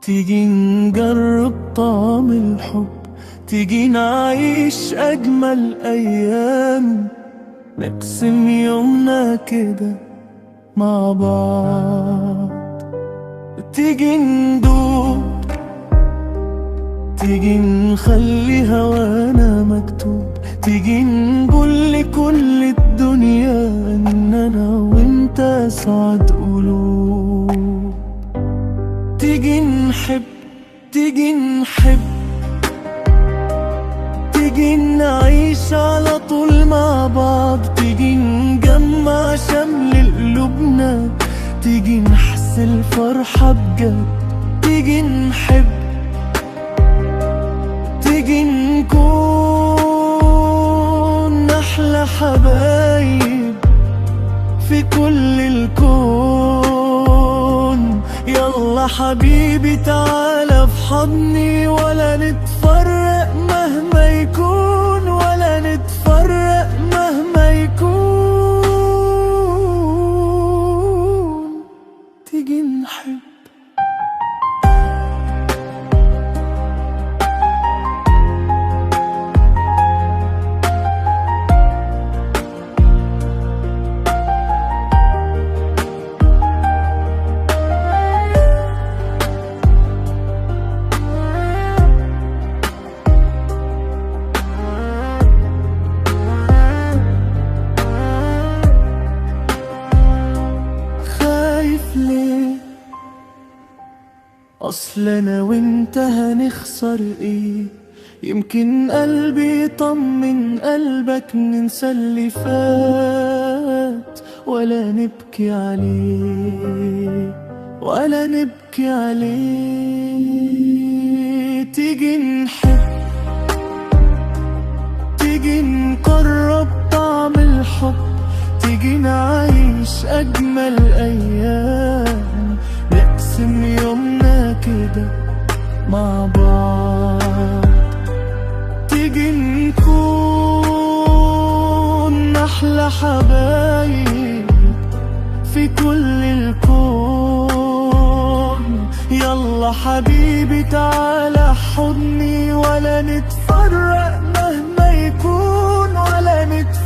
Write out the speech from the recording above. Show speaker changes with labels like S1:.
S1: تيجي نجرب طعم الحب، تيجي نعيش أجمل أيام، نقسم يومنا كده مع بعض. تيجي ندوب، تيجي نخلي هوانا مكتوب، تيجي نقول لكل الدنيا إن أنا وإنت أسعد قلوب. تيجي نحب، تيجي نحب، تيجي نعيش على طول مع بعض، تيجي نجمع شمل قلوبنا، تيجي نحس الفرحة بجد. تيجي نحب، تيجي نكون أحلى حبايب في كل الكون. يلا حبيبي تعالى في حضني، ولا نتفرق مهما يكون، ولا نتفرق مهما يكون. تيجي نحب. أصل أنا وإنت هنخسر إيه؟ يمكن قلبي يطمن قلبك، ننسى اللي فات ولا نبكي عليه، ولا نبكي عليه. تيجي نحب، تيجي نقرب طعم الحب، تيجي نعيش أجمل أيام، نقسم يومنا كده مع بعض. تيجي نكون أحلى حبايب في كل الكون. يلا حبيبي تعالى حضني، ولا نتفرق مهما يكون، ولا نتفرق